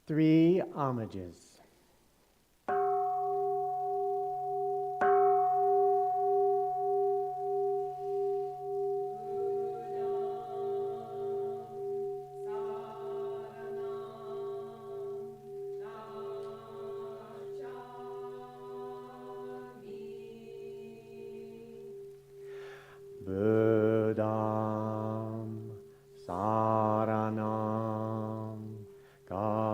Three homages. Buddham saranam gacchami.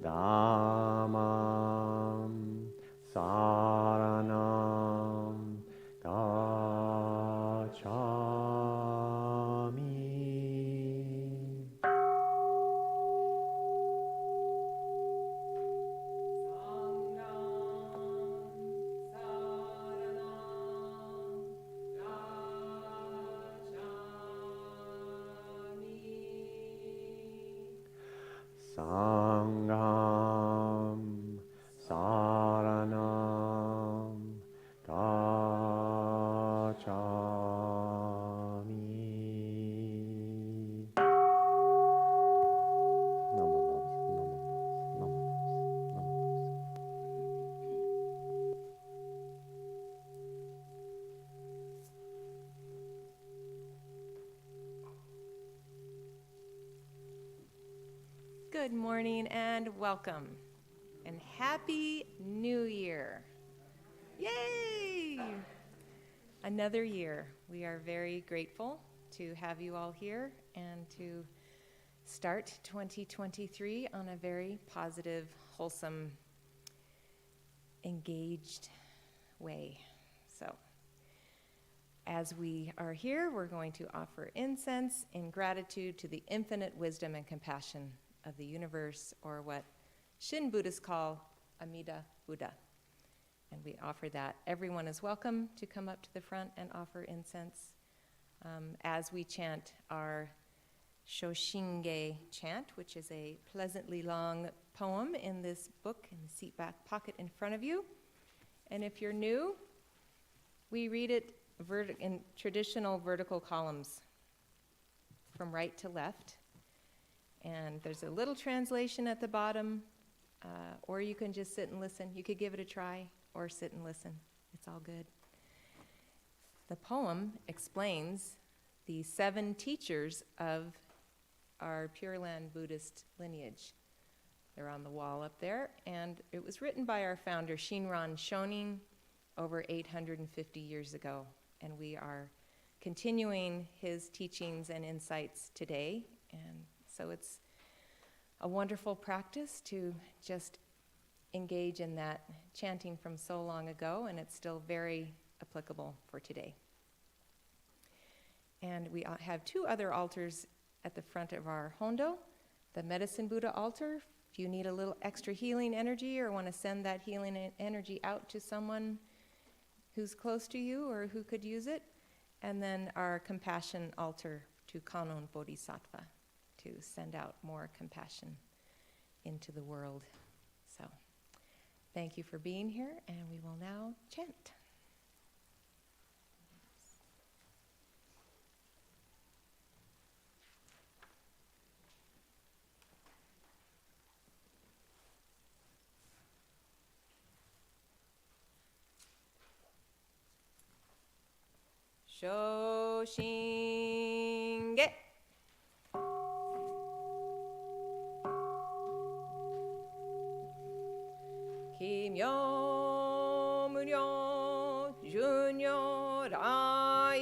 Dhammam saranam gacchami. Sangham saranam gacchami. Namo Buddhaya, Namo Buddhaya, Namo Good morning and welcome and Happy New Year. Yay! Another year. We are very grateful to have you all here and to start 2023 on a very positive, wholesome, engaged way. So, as we are here, we're going to offer incense in gratitude to the infinite wisdom and compassion of the universe, or what Shin Buddhists call Amida Buddha. And we offer that. Everyone is welcome to come up to the front and offer incense as we chant our Shoshinge chant, which is a pleasantly long poem in this book in the seat back pocket in front of you. And if you're new, we read it in traditional vertical columns from right to left. And there's a little translation at the bottom, or you can just sit and listen. You could give it a try or sit and listen. It's all good. The poem explains the 7 teachers of our Pure Land Buddhist lineage. They're on the wall up there, and it was written by our founder, Shinran Shonin, over 850 years ago. And we are continuing his teachings and insights today, and so it's a wonderful practice to just engage in that chanting from so long ago, and it's still very applicable for today. And we have 2 other altars at the front of our Hondo. The Medicine Buddha altar, if you need a little extra healing energy or want to send that healing energy out to someone who's close to you or who could use it. And then our compassion altar to Kanon Bodhisattva to send out more compassion into the world. So thank you for being here, and we will now chant. Shoshinge. Kimyo Muryo Junyo Rai.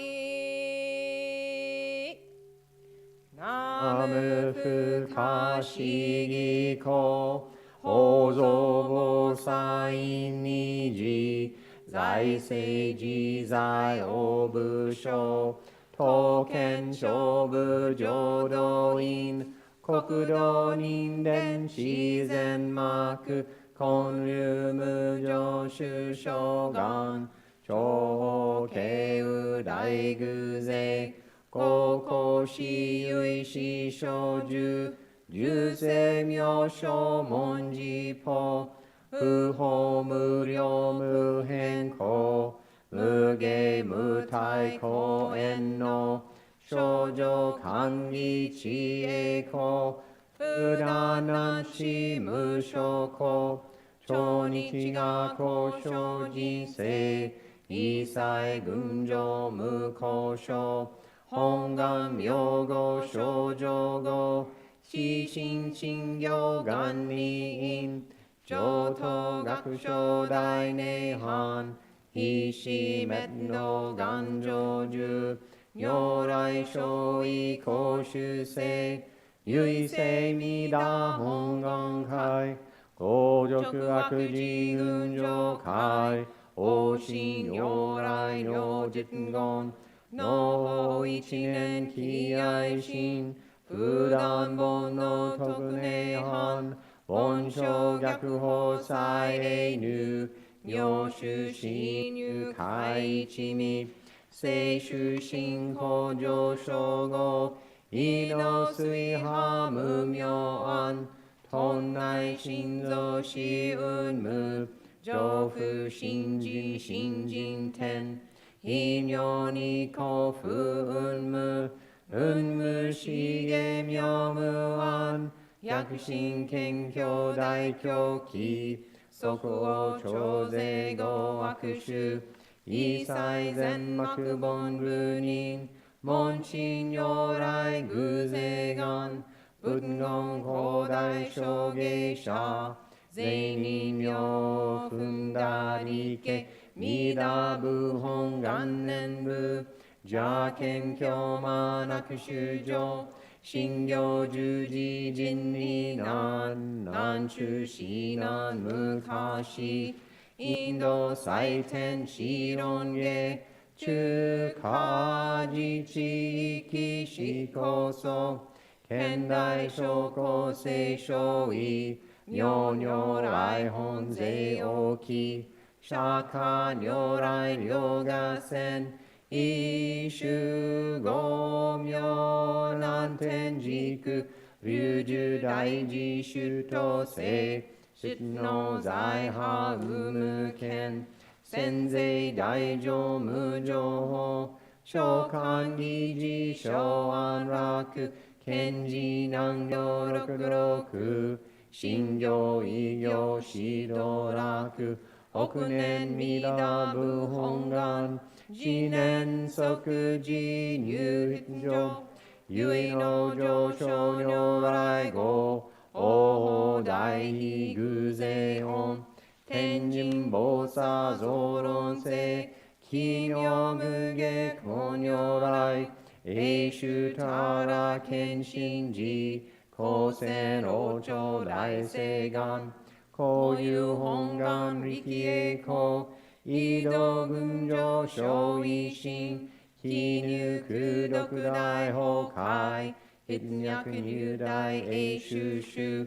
Namu Fukashi Giko Hozo Bosai Niji Zai Seiji Zai Obusho Token Shobu Jodoin Kokudo Ninden Shizen Maku Konryu Mujo Shushogan Choho Keu Daiguze Koko Shi Yui Shi Shoju Juse Myosho Monji Po Fuho Muryo Muhenko Muge Mutai Ko Enno Shoujo Kangi Chie Ko Fudanan Shi Mushoko Chonichi Ga Ko Shojin Se Isai Gunjo Mukosho Hongan Myogo Shoujogo Shishin Shingyo Ganni In Joto Gakusho Dai Nehan Hishi Metno Ganjoju Nyorai Shoi Koshu Se Yui Se Mida Hongan Kai Gojoku Akuji Gunjo Kai Oshin Nyorai Nyo Jitengon No Ichinen Kiai Shin Fudan Bon no Tokunehan Bonsho Gyakuho Sai Einu Nyoshu Shinyu Kai Ichimi Seishu Shinko Joshogo Ino Suiha Mumyo An Tonnai Shinzo Shi Unmu Jofu Shinjin Shinjin Ten Himyo Niko Fu Unmu Unmu Shige Myomu An Yakushin Kenkyo Daikyo Ki Sokuo Chose Go Akushu Isai Zen Makubon Runin Monshin Yorai Guzegan Budngon Kodai Shogeisha Zeini Myo Fundarike Midabu Hongan Nenbu Jaken Kyoman Akushujo Shingyo Juji Jinni Nan Nanshu Shinan Mukashi Indo Saiten Shironge Chukaji Chiki Shikoso Kendai Shoko Se Shoi Nyorai Honze Oki Shaka Nyorai Ryoga Sen Ishu Gomyo Nanten Jiku Ryuju Daiji Shuto Se Shitno Zai Ha Umuken Senzei Daijo Mujo Shokan Giji Shoan Raku Kenji Nangyo Rokuroku Shingyo Igyo Shidoraku Okunen Midabu Hongan Jinen Sokuji Nyu Hitjo Yui no Josho Nyorai Go Oho Daihi Guze On Tenjin Bosa Zoron Se Kinyo Muge Konyorai Eishu Tara Kenshinji Kosen Ocho Dai Segan Koyu Hongan Rikie Ko Ido Gunjo Shoishin Kinu Kudoku Dai Hokai Hitnyaku Nyu Dai Eishu Shu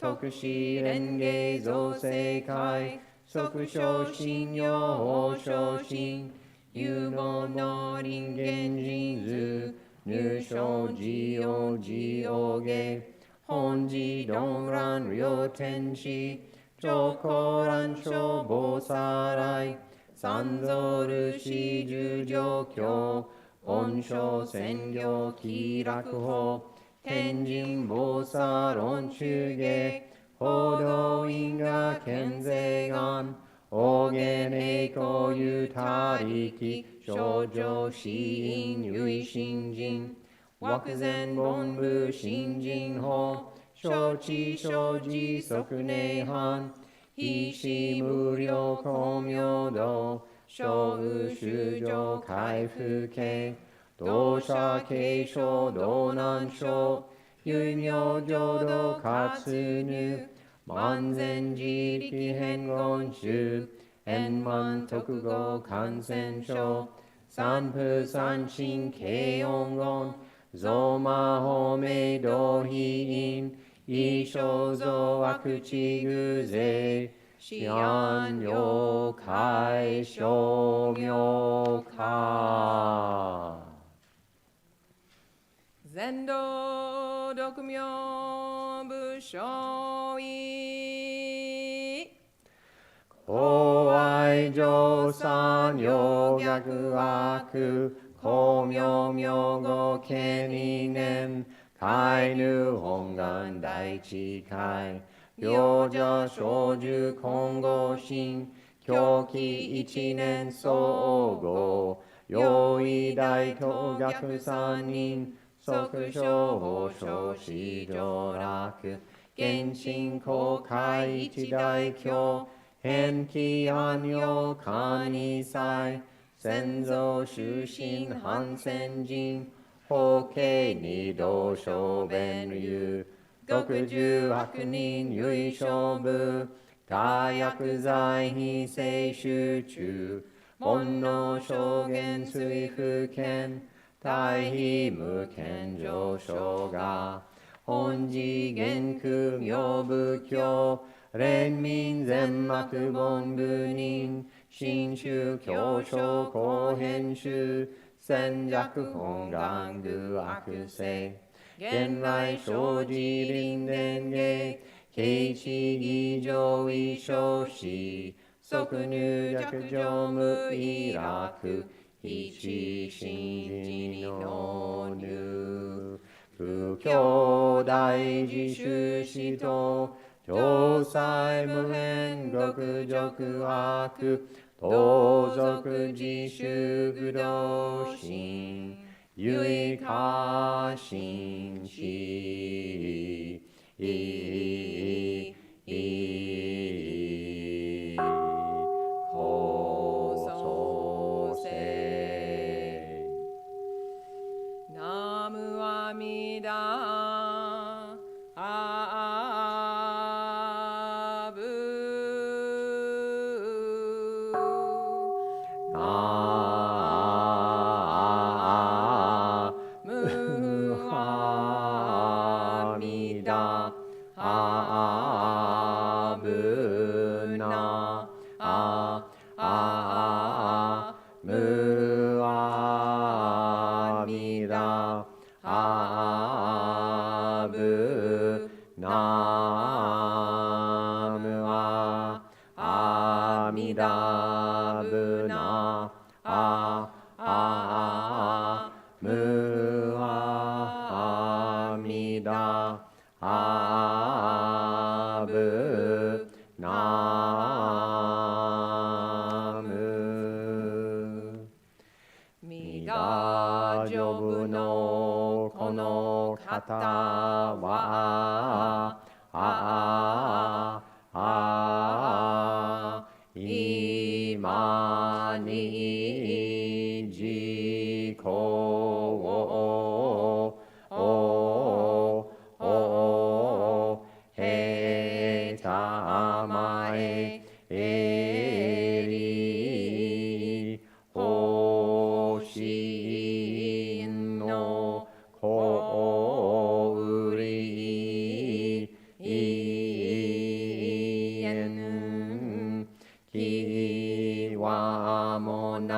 Tokushi Renge Zo Seikai Sokusho Shin Yo Shoshin 有能の人間人図入所自由自由下本自動乱両天使上高乱消防さらい三蔵ルシ十条教恩賞占領気楽法天神菩薩論中下報道因果健税願大元栄光有他力少女死因唯心人惑前本部新人法承知承知即内藩非死無量光明道小雨修上回復系同社継承道南省有名浄土活入万全自力変言宗円満特合感染症三風三神慶音言増魔法明道非因異生増悪地偶税思案了解消妙化全道独名武将位公愛上三両逆悪公明明語権二年海ぬ本願大地会両者小樹今後心狂気一年総合用意大東逆三人即小法小四上楽現進公開一大教変気安養官二祭先祖終身反戦人法慶二道小弁流60悪人唯勝負他薬剤非正集中煩悩証言追不見大非無権上昇が本次元空行仏教連民全幕本部人新宗教書後編集戦弱本願具悪性現来生じ臨伝芸慶地義上位少子即入弱上無意楽一心人の入不教大自主使徒上西無変極辱悪同族自主愚道心唯過心し高祖世ナムアミダアブナムアミダアブナムアミダアブナムアミダブナムアミダアブナムミダジョブのこの方は今に自己をへたまえりほしのこうりきわもな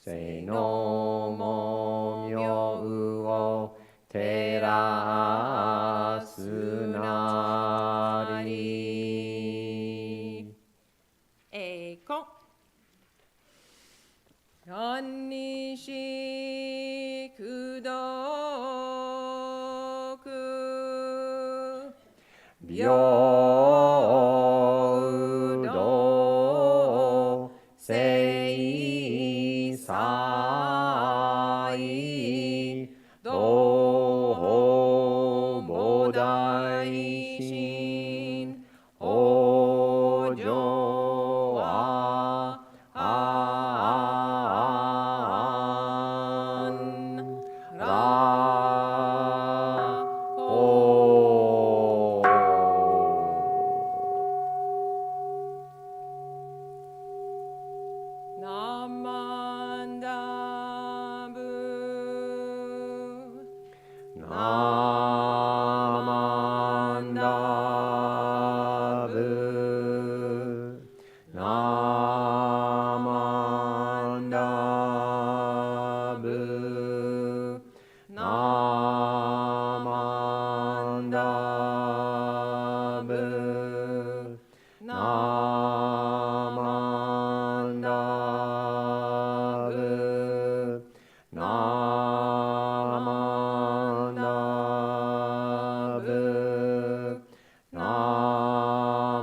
せのもみょうを照らすなり。栄光。願にし功徳。平等聖祭同菩大心往生安らお。ナマンダブ。ナマンダブ。ナマンダブ。ナマンダブ。ナマンダブ。ナ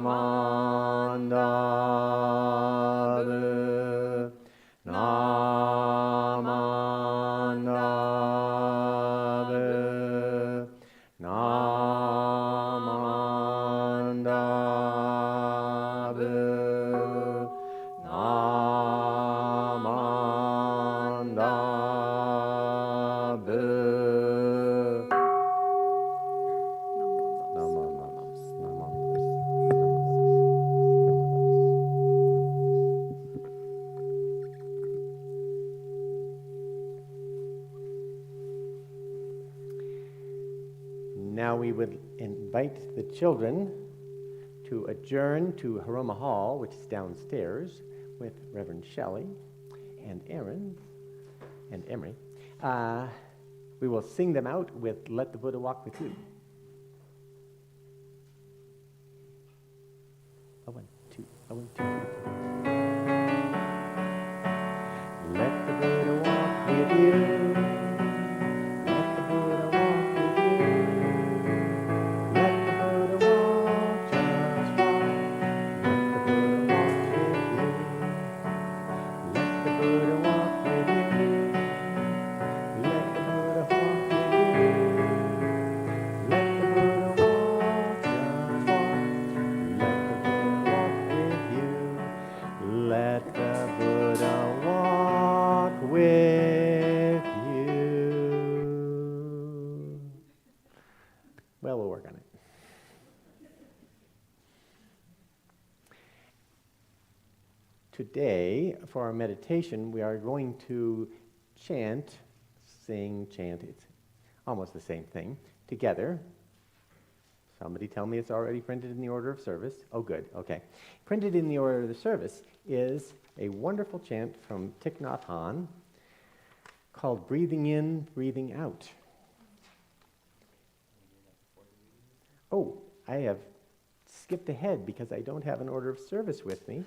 マンダブ。ナマンダブ。ナマンダブ。ナマンダブ。ナマンダブ。Now we would invite the children to adjourn to Haroma Hall, which is downstairs, with Reverend Shelley and Aaron and Emery. We will sing them out with Let the Buddha Walk With You. A 1, 2, a 1, 2, 3, 4. Let the Buddha walk with you. Let the Buddha walk with you. Let the Buddha walk, just walk. Let the Buddha walk with you. Let the Buddha walk with you. Let the Buddha walk with you. Let the Buddha walk, just walk. Let the Buddha walk with you. Let the Buddha walk with you. Well, we'll work on it. Today, for our meditation, we are going to chant, sing, chant, it's almost the same thing, together. Somebody tell me it's already printed in the order of service. Oh, good, okay. Printed in the order of the service is a wonderful chant from Thich Nhat Hanh called Breathing In, Breathing Out. Oh, I have skipped ahead because I don't have an order of service with me.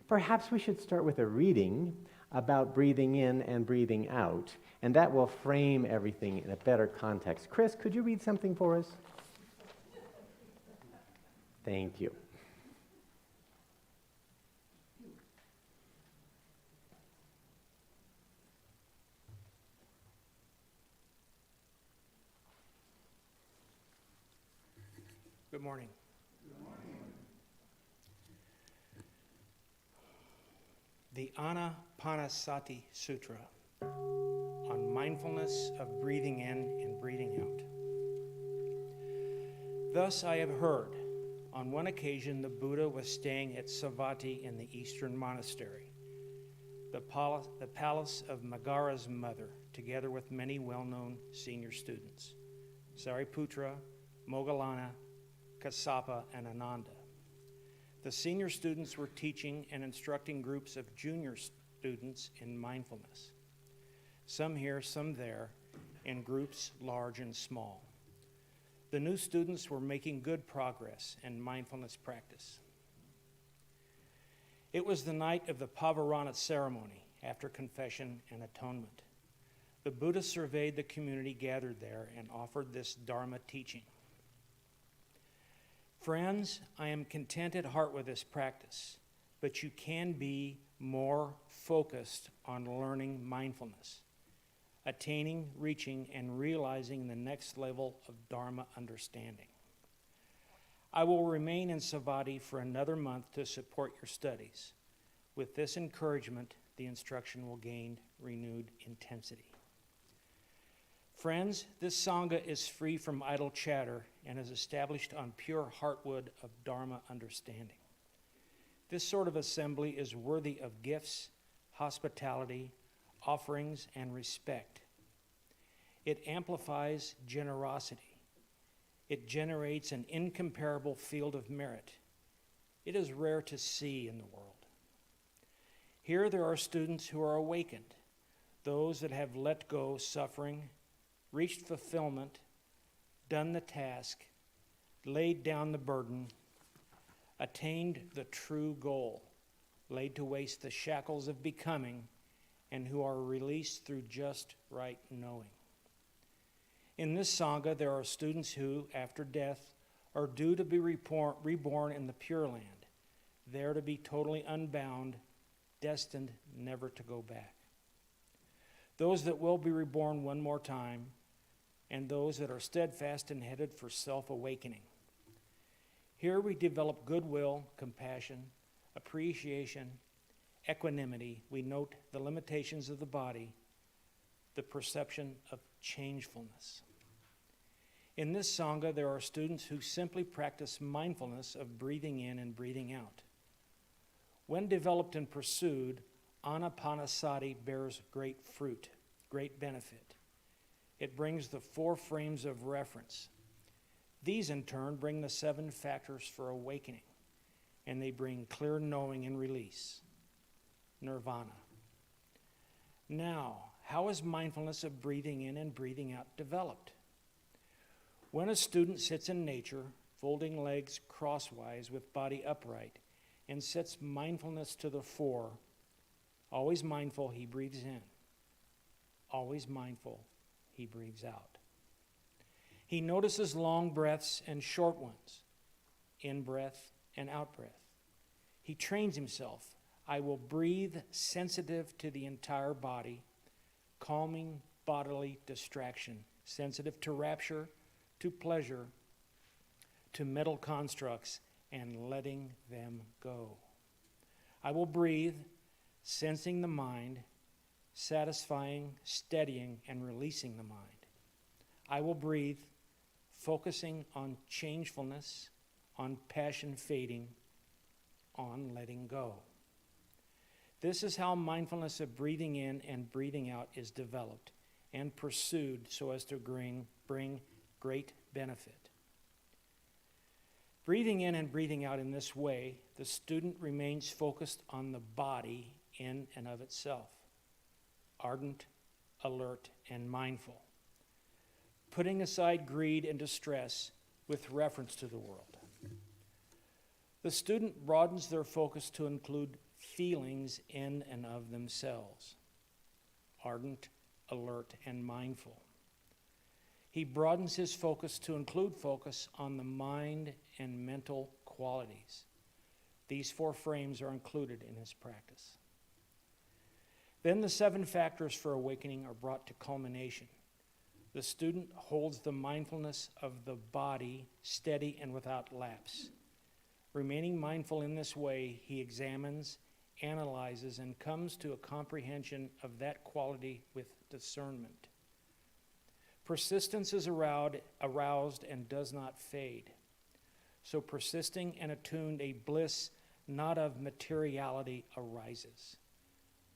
Perhaps we should start with a reading about breathing in and breathing out, and that will frame everything in a better context. Chris, could you read something for us? Thank you. Good morning. Good morning. The Anapanasati Sutra on mindfulness of breathing in and breathing out. Thus I have heard, on one occasion the Buddha was staying at Savatthi in the eastern monastery, the palace of Megara's mother, together with many well-known senior students, Sariputra, Moggallana, Kassapa, and Ananda. The senior students were teaching and instructing groups of junior students in mindfulness. Some here, some there, in groups large and small. The new students were making good progress in mindfulness practice. It was the night of the Pavarana ceremony after confession and atonement. The Buddha surveyed the community gathered there and offered this Dharma teaching. Friends, I am content at heart with this practice, but you can be more focused on learning mindfulness, attaining, reaching, and realizing the next level of Dharma understanding. I will remain in Savatthi for another month to support your studies. With this encouragement, the instruction will gain renewed intensity. Friends, this Sangha is free from idle chatter and is established on pure heartwood of Dharma understanding. This sort of assembly is worthy of gifts, hospitality, offerings, and respect. It amplifies generosity. It generates an incomparable field of merit. It is rare to see in the world. Here there are students who are awakened, those that have let go suffering, reached fulfillment, done the task, laid down the burden, attained the true goal, laid to waste the shackles of becoming, and who are released through just right knowing. In this Sangha, there are students who, after death, are due to be reborn in the Pure Land, there to be totally unbound, destined never to go back. Those that will be reborn one more time, and those that are steadfast and headed for self-awakening. Here we develop goodwill, compassion, appreciation, equanimity. We note the limitations of the body, the perception of changefulness. In this Sangha, there are students who simply practice mindfulness of breathing in and breathing out. When developed and pursued, Anapanasati bears great fruit, great benefit. It brings the 4 frames of reference. These, in turn, bring the 7 factors for awakening, and they bring clear knowing and release, nirvana. Now, how is mindfulness of breathing in and breathing out developed? When a student sits in nature, folding legs crosswise with body upright, and sets mindfulness to the fore, always mindful, he breathes in. Always mindful, he breathes out. He notices long breaths and short ones, in-breath and out-breath. He trains himself. I will breathe sensitive to the entire body, calming bodily distraction, sensitive to rapture, to pleasure, to mental constructs, and letting them go. I will breathe, sensing the mind, satisfying, steadying, and releasing the mind. I will breathe, focusing on changefulness, on passion fading, on letting go. This is how mindfulness of breathing in and breathing out is developed and pursued so as to bring great benefit. Breathing in and breathing out in this way, the student remains focused on the body in and of itself, ardent, alert, and mindful, putting aside greed and distress with reference to the world. The student broadens their focus to include feelings in and of themselves, ardent, alert, and mindful. He broadens his focus to include focus on the mind and mental qualities. These 4 frames are included in his practice. Then the 7 factors for awakening are brought to culmination. The student holds the mindfulness of the body steady and without lapse. Remaining mindful in this way, he examines, analyzes, and comes to a comprehension of that quality with discernment. Persistence is aroused and does not fade. So persisting and attuned, a bliss not of materiality arises.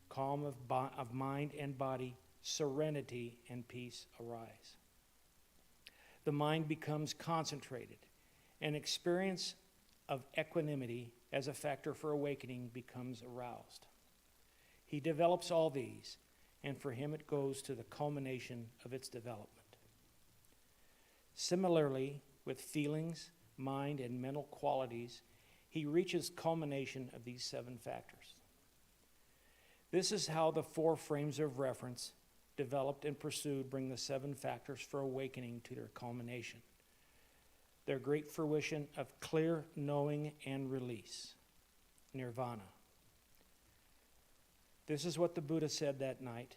Calm of mind and body, serenity and peace arise. The mind becomes concentrated. An experience of equanimity as a factor for awakening becomes aroused. He develops all these, and for him it goes to the culmination of its development. Similarly, with feelings, mind, and mental qualities, he reaches culmination of these 7 factors. This is how the 4 frames of reference developed and pursued bring the 7 factors for awakening to their culmination, their great fruition of clear knowing and release, nirvana. This is what the Buddha said that night.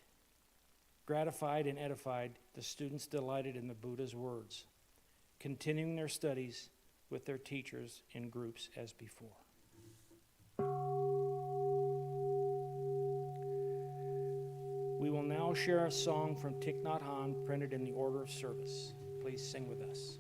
Gratified and edified, the students delighted in the Buddha's words, continuing their studies with their teachers in groups as before. We will now share a song from Thich Nhat Hanh printed in the order of service. Please sing with us.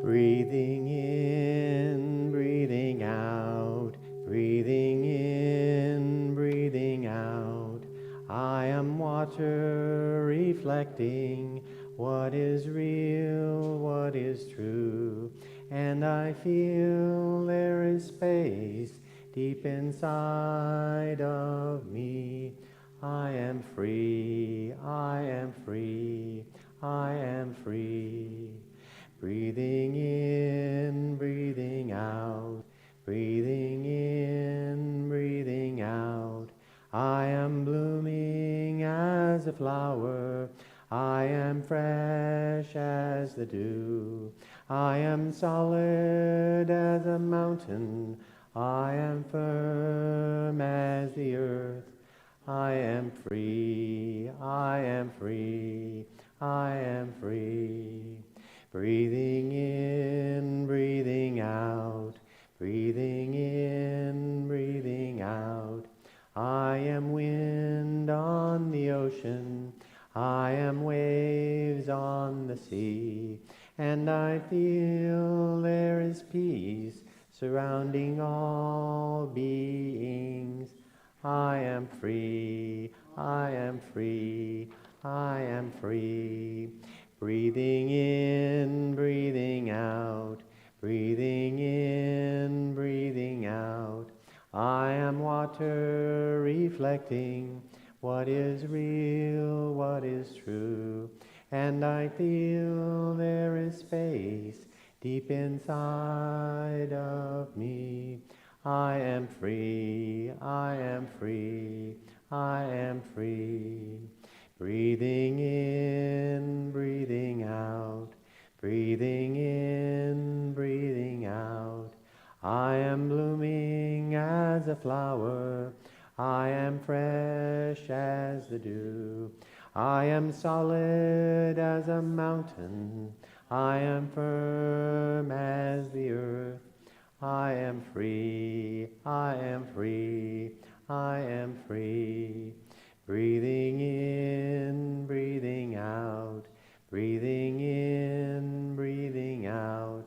Breathing in, breathing out, breathing in, breathing out. I am water reflecting what is real, what is true. And I feel there is space deep inside of me. I am free, I am free, I am free. Breathing in, breathing out, breathing in, breathing out. I am blooming as a flower, I am fresh as the dew. I am solid as a mountain, I am firm as the earth. I am free, I am free, I am free. Breathing in, breathing out, breathing in, breathing out. I am wind on the ocean, I am waves on the sea, and I feel there is peace surrounding all beings. I am free, I am free, I am free. Breathing in, breathing out, breathing in, breathing out. I am water reflecting what is real, what is true. And I feel there is space deep inside of me. I am free, I am free, I am free. Breathing in, breathing out, breathing in, breathing out. I am blooming as a flower, I am fresh as the dew. I am solid as a mountain, I am firm as the earth. I am free, I am free, I am free. Breathing in, breathing out, breathing in, breathing out.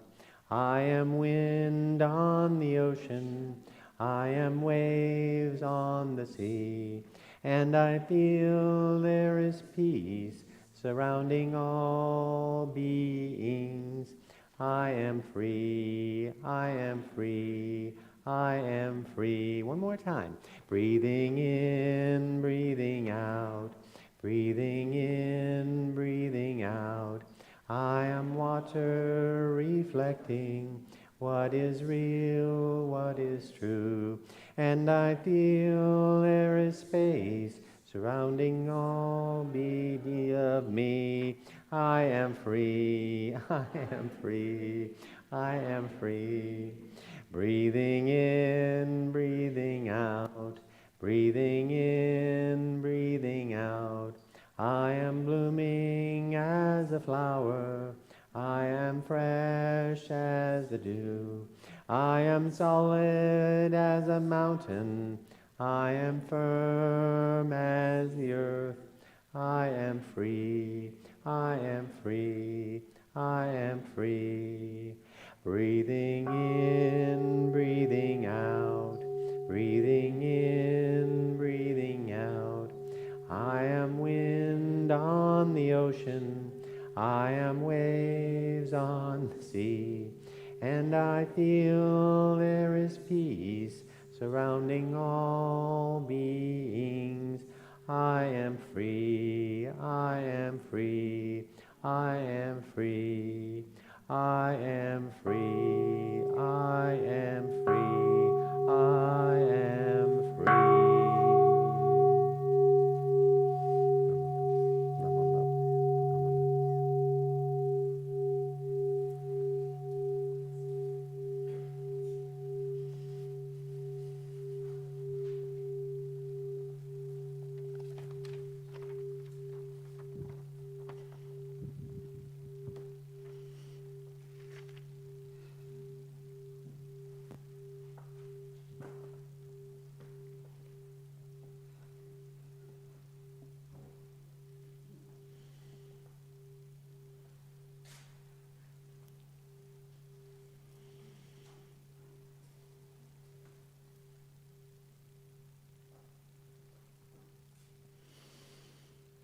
I am wind on the ocean, I am waves on the sea, and I feel there is peace surrounding all beings. I am free, I am free, I am free. One more time. Breathing in, breathing out, breathing in, breathing out. I am water reflecting what is real, what is true. And I feel there is space surrounding all of me. I am free, I am free, I am free. Breathing in, breathing out, breathing in, breathing out. I am blooming as a flower, I am fresh as the dew. I am solid as a mountain, I am firm as the earth. I am free, I am free, I am free. Breathing in, breathing out, breathing in, breathing out. I am wind on the ocean, I am waves on the sea, and I feel there is peace surrounding all beings. I am free, I am free, I am free, I am free, I am free, I am free.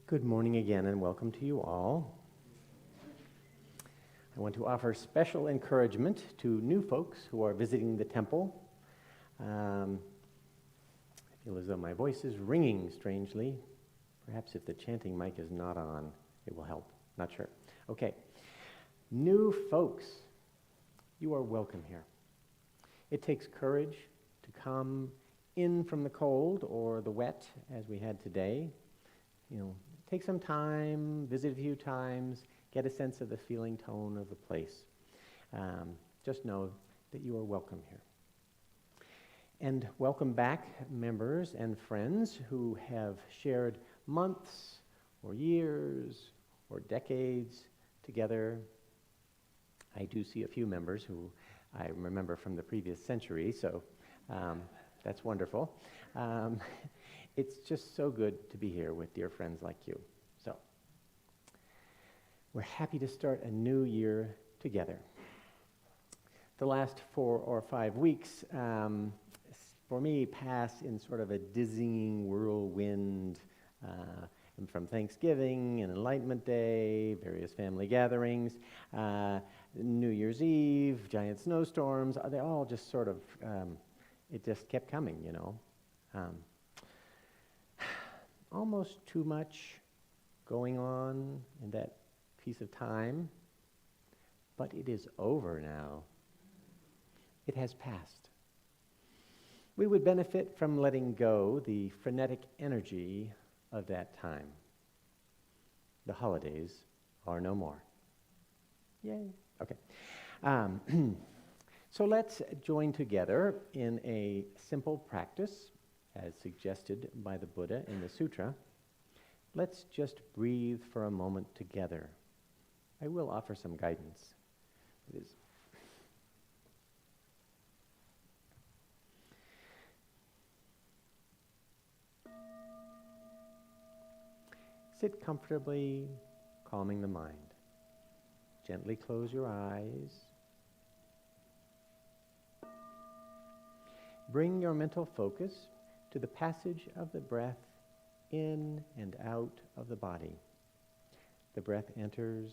Good morning again, and welcome to you all. I want to offer special encouragement to new folks who are visiting the temple. I feel as though my voice is ringing strangely. Perhaps if the chanting mic is not on, it will help. Not sure. Okay. New folks, you are welcome here. It takes courage to come in from the cold or the wet, as we had today. Take some time, visit a few times, get a sense of the feeling tone of the place. Just know that you are welcome here. And welcome back members and friends who have shared months or years or decades together. I do see a few members who I remember from the previous century, so that's wonderful. It's just so good to be here with dear friends like you. So, we're happy to start a new year together. The last 4 or 5 weeks, for me, pass in sort of a dizzying whirlwind, and from Thanksgiving and Enlightenment Day, various family gatherings, New Year's Eve, giant snowstorms, they all just sort of, it just kept coming, almost too much going on in that piece of time, but it is over now. It has passed. We would benefit from letting go the frenetic energy of that time. The holidays are no more. Yay. Okay. So let's join together in a simple practice as suggested by the Buddha in the sutra. Let's just breathe for a moment together. I will offer some guidance. Sit comfortably, calming the mind. Gently close your eyes. Bring your mental focus to the passage of the breath in and out of the body. The breath enters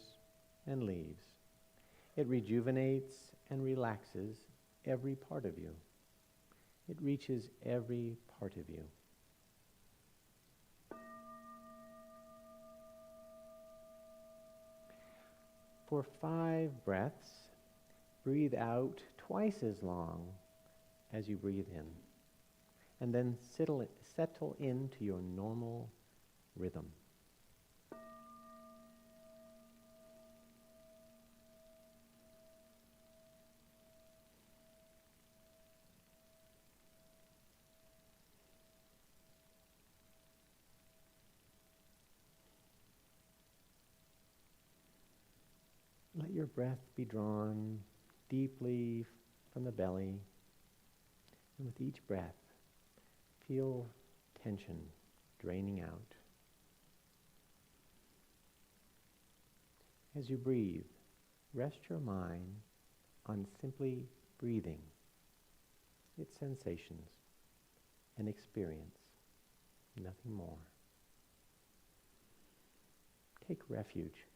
and leaves. It rejuvenates and relaxes every part of you. It reaches every part of you. For 5 breaths, breathe out twice as long as you breathe in, and then settle into your normal rhythm. Let your breath be drawn deeply from the belly, and with each breath, feel tension draining out. As you breathe, rest your mind on simply breathing, its sensations and experience, nothing more. Take refuge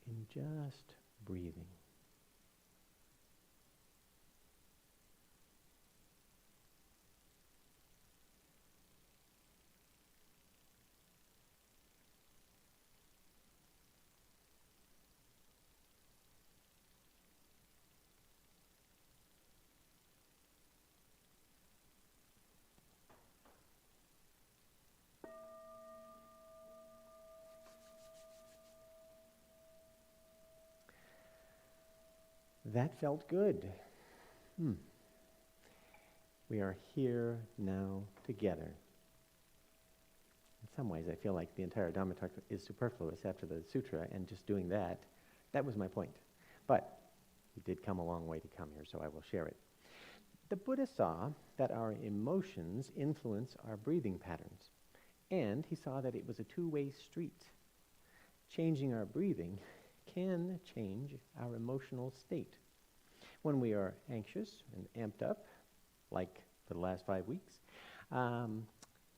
in just breathing. That felt good. We are here now together. In some ways, I feel like the entire Dhammatalk is superfluous after the sutra, and just doing that was my point. But we did come a long way to come here, so I will share it. The Buddha saw that our emotions influence our breathing patterns, and he saw that it was a two-way street. Changing our breathing can change our emotional state. When we are anxious and amped up, like for the last 5 weeks,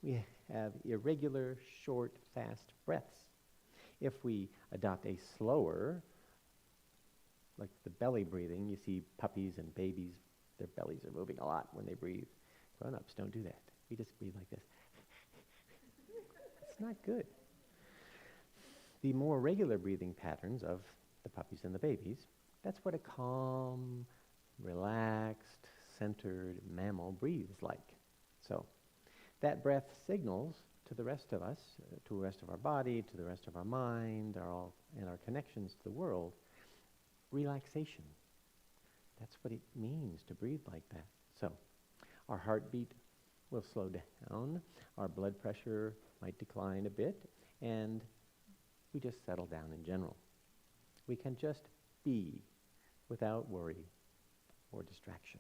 we have irregular, short, fast breaths. If we adopt a slower, like the belly breathing, you see puppies and babies, their bellies are moving a lot when they breathe. Grown-ups don't do that. We just breathe like this. It's not good. The more regular breathing patterns of the puppies and the babies, that's what a calm, relaxed, centered mammal breathes like. So that breath signals to the rest of us, to the rest of our body, to the rest of our mind, and our connections to the world, relaxation. That's what it means to breathe like that. So our heartbeat will slow down, our blood pressure might decline a bit, and we just settle down in general. We can just be without worry or distraction.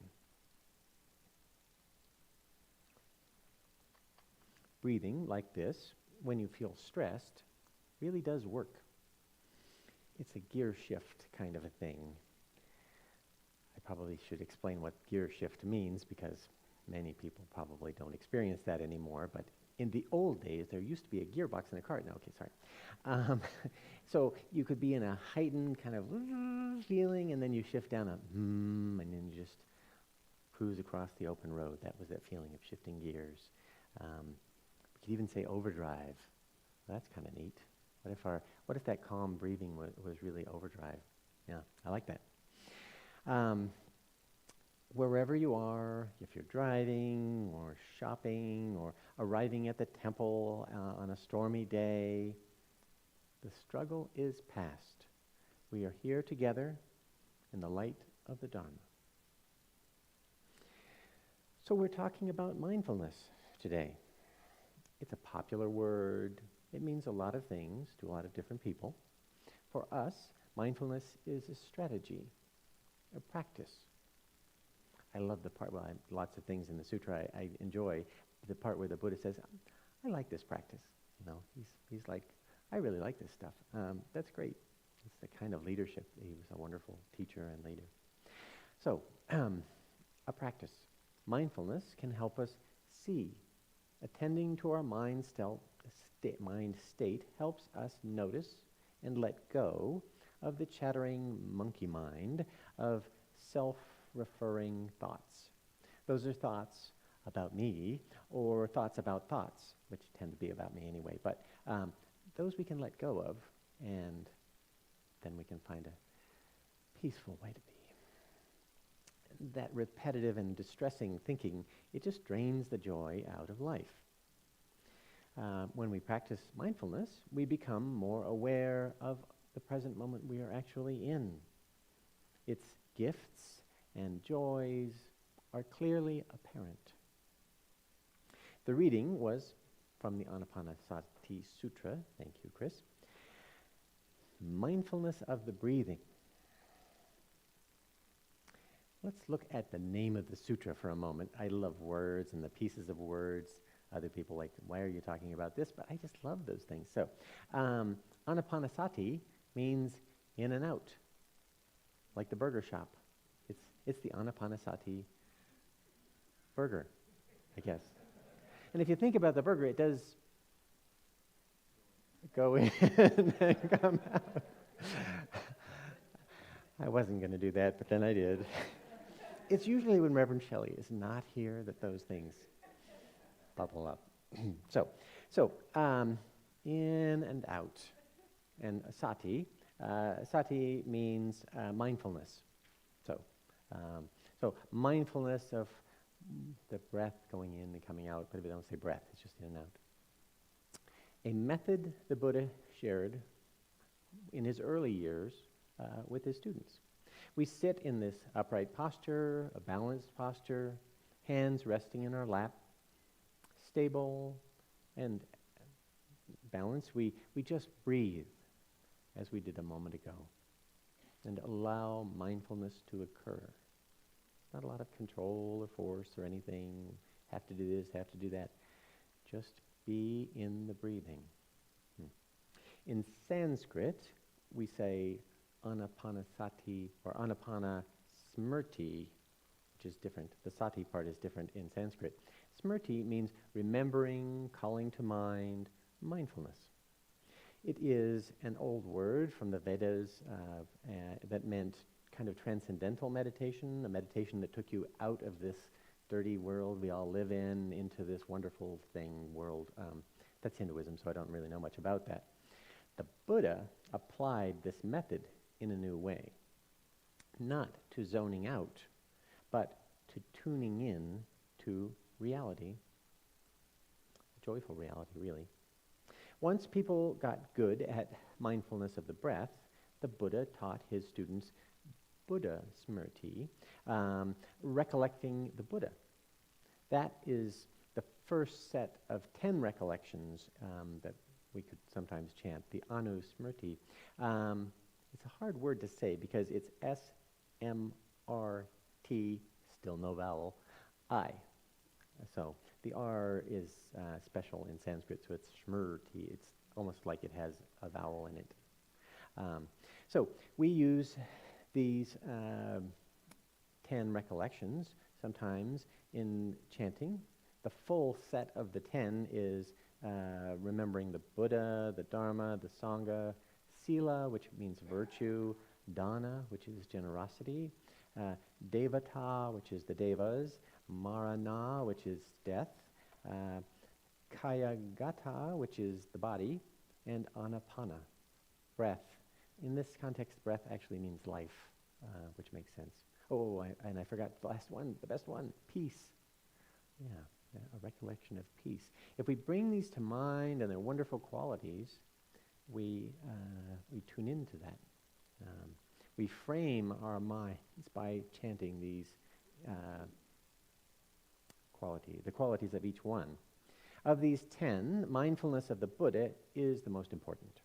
Breathing like this, when you feel stressed, really does work. It's a gear shift kind of a thing. I probably should explain what gear shift means, because many people probably don't experience that anymore, but in the old days, there used to be a gearbox in a car. No, okay, sorry. So you could be in a heightened kind of feeling, and then you shift down a and then you just cruise across the open road. That was that feeling of shifting gears. We could even say overdrive. Well, that's kind of neat. What if that calm breathing was really overdrive? Yeah, I like that. Wherever you are, if you're driving or shopping or arriving at the temple on a stormy day, the struggle is past. We are here together in the light of the Dharma. So we're talking about mindfulness today. It's a popular word. It means a lot of things to a lot of different people. For us, mindfulness is a strategy, a practice. I love the part, lots of things in the sutra I enjoy, the part where the Buddha says, I like this practice. He's like, I really like this stuff. That's great. It's the kind of leadership. He was a wonderful teacher and leader. So, a practice. Mindfulness can help us see. Attending to our mind state helps us notice and let go of the chattering monkey mind of self-referring thoughts. Those are thoughts about me or thoughts about thoughts, which tend to be about me anyway. But those we can let go of, and then we can find a peaceful way to be. That repetitive and distressing thinking, it just drains the joy out of life. When we practice mindfulness, we become more aware of the present moment we are actually in. Its gifts and joys are clearly apparent. The reading was from the Anapanasati Sutra. Thank you, Chris. Mindfulness of the breathing. Let's look at the name of the sutra for a moment. I love words and the pieces of words. Other people like, why are you talking about this? But I just love those things. So, Anapanasati means in and out. like the burger shop. It's the Anapanasati burger, I guess. And if you think about the burger, it does go in and come out. I wasn't going to do that, but then I did. It's usually when Reverend Shelley is not here that those things bubble up. So, in and out. And sati means mindfulness. So mindfulness of the breath going in and coming out, but we don't say breath, it's just in and out. A method the Buddha shared in his early years with his students. We sit in this upright posture, a balanced posture, hands resting in our lap, stable and balanced. We just breathe as we did a moment ago and allow mindfulness to occur. Not a lot of control or force or anything, have to do this, have to do that. Just be in the breathing. In Sanskrit, we say anapanasati or anapanasmriti, which is different. The sati part is different in Sanskrit. Smriti means remembering, calling to mind, mindfulness. It is an old word from the Vedas that meant kind of transcendental meditation, a meditation that took you out of this dirty world we all live in into this wonderful world. That's Hinduism, so I don't really know much about that. The Buddha applied this method in a new way, not to zoning out, but to tuning in to reality, joyful reality, really. Once people got good at mindfulness of the breath, the Buddha taught his students Buddha Smriti, recollecting the Buddha. That is the first set of 10 recollections that we could sometimes chant, the Anu Smriti. It's a hard word to say because it's S-M-R-T, still no vowel, I. So the R is special in Sanskrit, so it's Smriti. It's almost like it has a vowel in it. So we use these 10 recollections sometimes in chanting. The full set of the 10 is remembering the Buddha, the Dharma, the Sangha, Sila, which means virtue, Dana, which is generosity, Devata, which is the Devas, Marana, which is death, Kayagata, which is the body, and Anapana, breath. In this context, breath actually means life, which makes sense. Oh, and I forgot the last one, the best one, peace. Yeah, a recollection of peace. If we bring these to mind and their wonderful qualities, we tune into that. We frame our minds by chanting these the qualities of each one. Of these 10, mindfulness of the Buddha is the most important.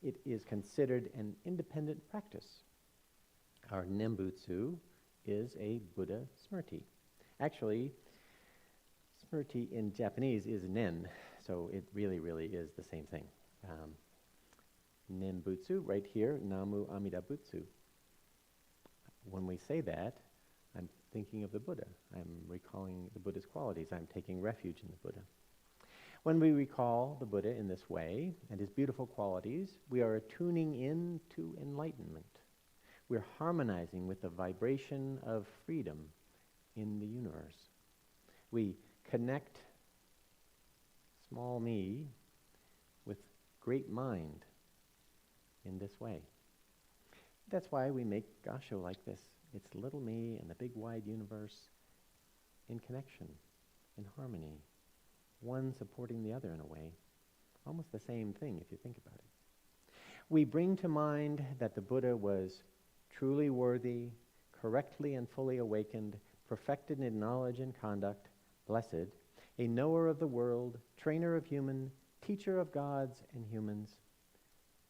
It is considered an independent practice. Our Nembutsu is a Buddha Smriti. Actually, Smriti in Japanese is Nen, so it really, really is the same thing. Nembutsu, right here, Namu Amida Butsu. When we say that, I'm thinking of the Buddha. I'm recalling the Buddha's qualities. I'm taking refuge in the Buddha. When we recall the Buddha in this way and his beautiful qualities, we are tuning in to enlightenment. We're harmonizing with the vibration of freedom in the universe. We connect small me with great mind in this way. That's why we make Gasho like this. It's little me and the big wide universe in connection, in harmony, one supporting the other in a way. Almost the same thing if you think about it. We bring to mind that the Buddha was truly worthy, correctly and fully awakened, perfected in knowledge and conduct, blessed, a knower of the world, trainer of human, teacher of gods and humans,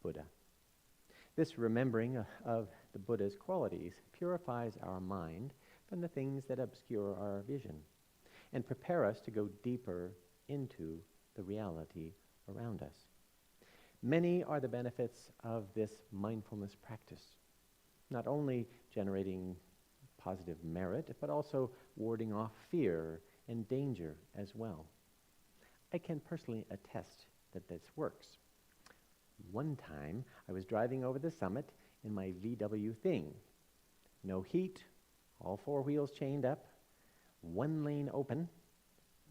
Buddha. This remembering of the Buddha's qualities purifies our mind from the things that obscure our vision and prepare us to go deeper into the reality around us. Many are the benefits of this mindfulness practice. Not only generating positive merit, but also warding off fear and danger as well. I can personally attest that this works. One time, I was driving over the summit in my VW thing. No heat, all four wheels chained up, one lane open,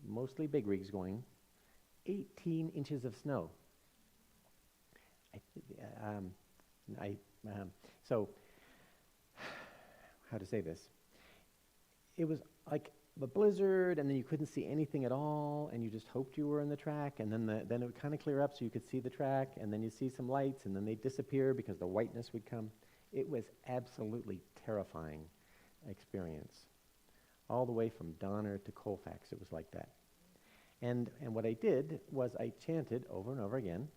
mostly big rigs going, 18 inches of snow. So, how to say this? It was like a blizzard, and then you couldn't see anything at all, and you just hoped you were in the track, and then it would kind of clear up so you could see the track, and then you'd see some lights, and then they'd disappear because the whiteness would come. It was absolutely terrifying experience. All the way from Donner to Colfax, it was like that. And what I did was I chanted over and over again,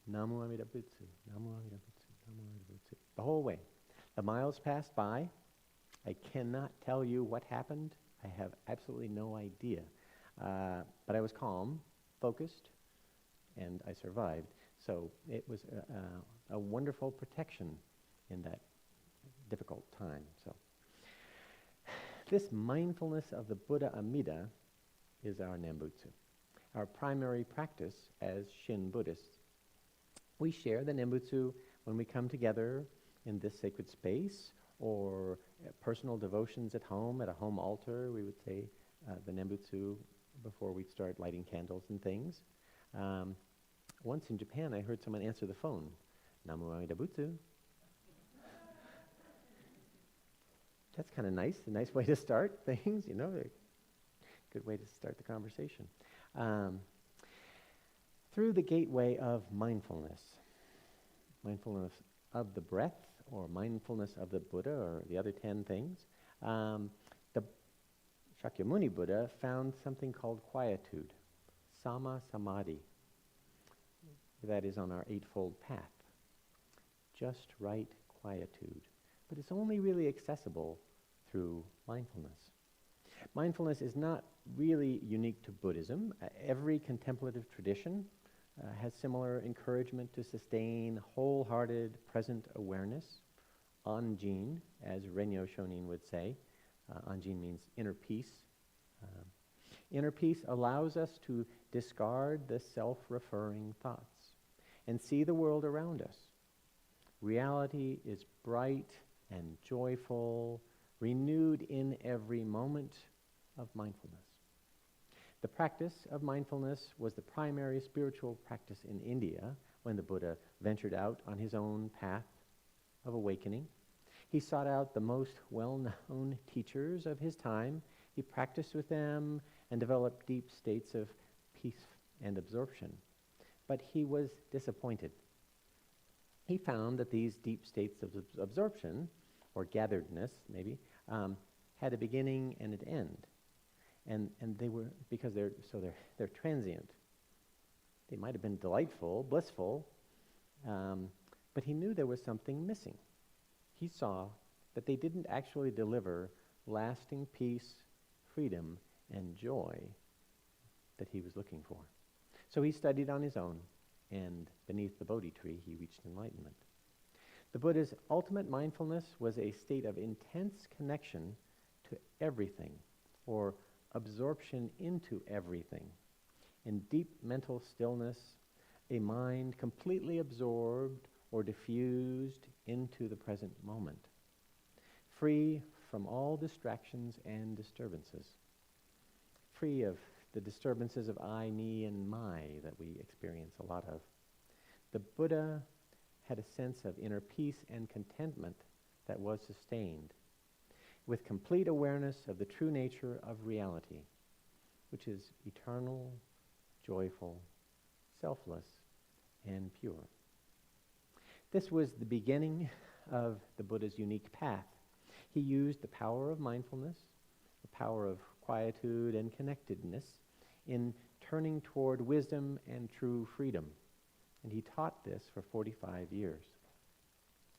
Namu Amida Butsu, Namu Amida Butsu, Namu Amida Butsu, the whole way. The miles passed by. I cannot tell you what happened. I have absolutely no idea. But I was calm, focused, and I survived. So it was a wonderful protection in that difficult time. So this mindfulness of the Buddha Amida is our Nembutsu, our primary practice as Shin Buddhists. We share the Nembutsu when we come together in this sacred space, or personal devotions at home, at a home altar. We would say the Nembutsu before we'd start lighting candles and things. Once in Japan, I heard someone answer the phone, Namu Amida Butsu. That's kind of nice, a nice way to start things, you know, a good way to start the conversation. Through the gateway of mindfulness of the breath, or mindfulness of the Buddha, or the other 10 things, the Shakyamuni Buddha found something called quietude, Sama Samadhi. That is on our eightfold path. Just right quietude. But it's only really accessible through mindfulness. Mindfulness is not really unique to Buddhism. Every contemplative tradition has similar encouragement to sustain wholehearted present awareness, anjin, as Renyo Shonin would say. Anjin means inner peace. Inner peace allows us to discard the self-referring thoughts and see the world around us. Reality is bright and joyful, renewed in every moment of mindfulness. The practice of mindfulness was the primary spiritual practice in India when the Buddha ventured out on his own path of awakening. He sought out the most well-known teachers of his time. He practiced with them and developed deep states of peace and absorption. But he was disappointed. He found that these deep states of absorption, or gatheredness maybe, had a beginning and an end. And they were, because they're transient. They might have been delightful, blissful, but he knew there was something missing. He saw that they didn't actually deliver lasting peace, freedom, and joy that he was looking for. So he studied on his own, and beneath the Bodhi tree, he reached enlightenment. The Buddha's ultimate mindfulness was a state of intense connection to everything, or absorption into everything. In deep mental stillness, a mind completely absorbed or diffused into the present moment, free from all distractions and disturbances, free of the disturbances of I, me, and my that we experience a lot of. The Buddha had a sense of inner peace and contentment that was sustained with complete awareness of the true nature of reality, which is eternal, joyful, selfless, and pure. This was the beginning of the Buddha's unique path. He used the power of mindfulness, the power of quietude and connectedness, in turning toward wisdom and true freedom. And he taught this for 45 years.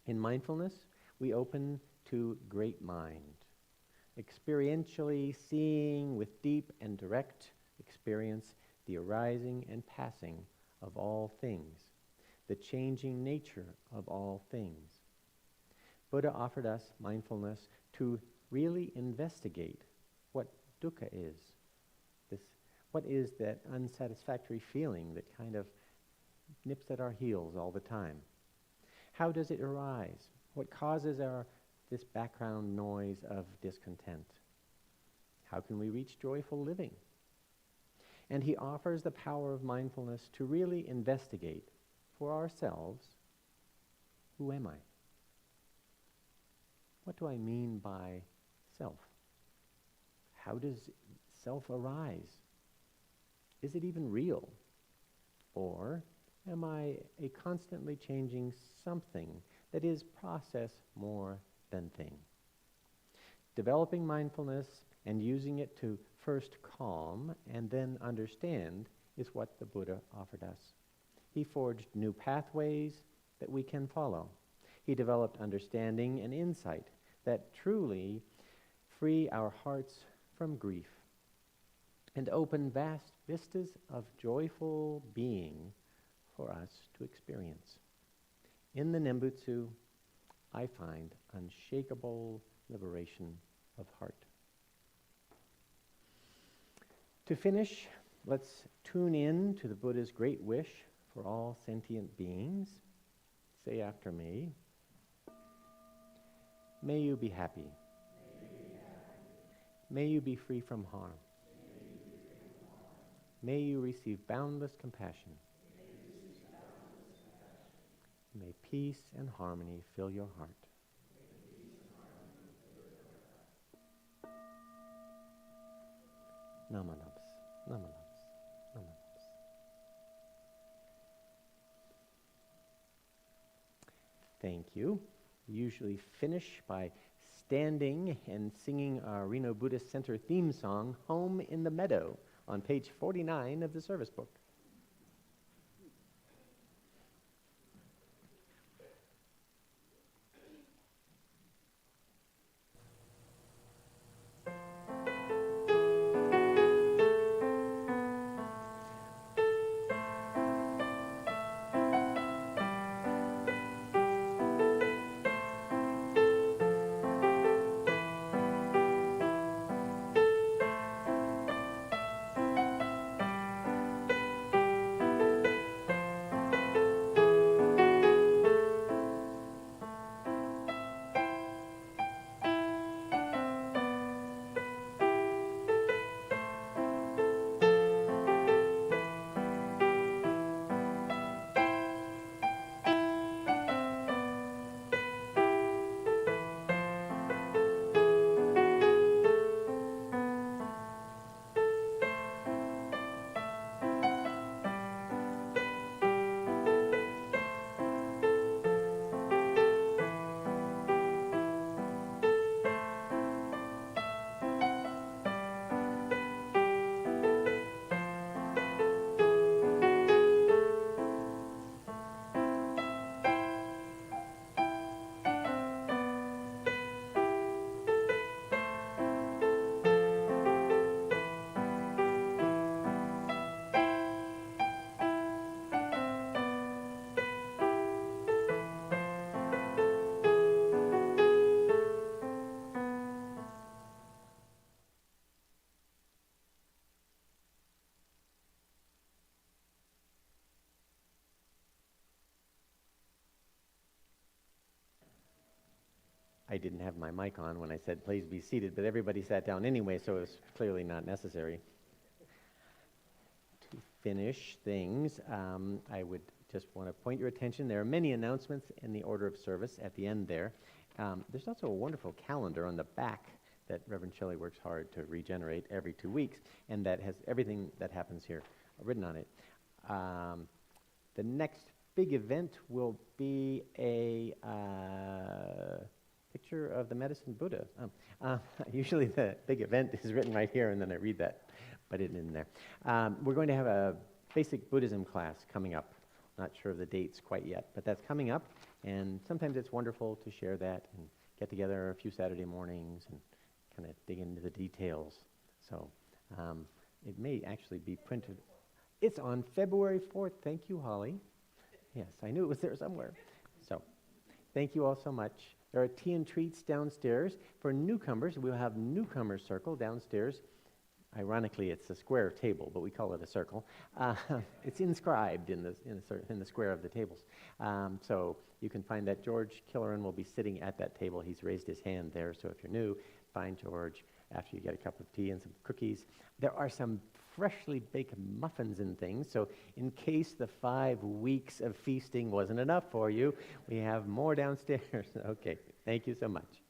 In mindfulness, we open to great mind, experientially seeing with deep and direct experience the arising and passing of all things, the changing nature of all things. Buddha offered us mindfulness to really investigate what dukkha is. What is that unsatisfactory feeling that kind of nips at our heels all the time? How does it arise? What causes this background noise of discontent? How can we reach joyful living? And he offers the power of mindfulness to really investigate for ourselves, who am I? What do I mean by self? How does self arise? Is it even real? Or am I a constantly changing something that is process more than thing? Developing mindfulness and using it to first calm and then understand is what the Buddha offered us. He forged new pathways that we can follow. He developed understanding and insight that truly free our hearts from grief and open vast vistas of joyful being for us to experience. In the Nembutsu, I find unshakable liberation of heart. To finish, let's tune in to the Buddha's great wish for all sentient beings. Say after me. May you be happy. May you be free from harm. May you receive boundless compassion. May peace and harmony fill your heart. Namanams, namanams, namanams. Thank you. We usually finish by standing and singing our Reno Buddhist Center theme song, Home in the Meadow, on page 49 of the service book. I didn't have my mic on when I said please be seated, but everybody sat down anyway, so it was clearly not necessary. To finish things, I would just want to point your attention. There are many announcements in the order of service at the end there. There's also a wonderful calendar on the back that Reverend Shelley works hard to regenerate every 2 weeks, and that has everything that happens here written on it. The next big event will be a picture of the medicine Buddha. Usually the big event is written right here, and then I read that, put it in there. We're going to have a basic Buddhism class coming up. Not sure of the dates quite yet, but that's coming up, and sometimes it's wonderful to share that and get together a few Saturday mornings and kind of dig into the details. So it may actually be printed. It's on February 4th. Thank you, Holly. Yes, I knew it was there somewhere. So thank you all so much. There are tea and treats downstairs. For newcomers, we'll have Newcomers Circle downstairs. Ironically, it's a square table, but we call it a circle. It's inscribed in the square of the tables. So you can find that. George Killeran will be sitting at that table. He's raised his hand there, so if you're new, find George after you get a cup of tea and some cookies. There are some freshly baked muffins and things, so in case the 5 weeks of feasting wasn't enough for you, we have more downstairs. Okay, thank you so much.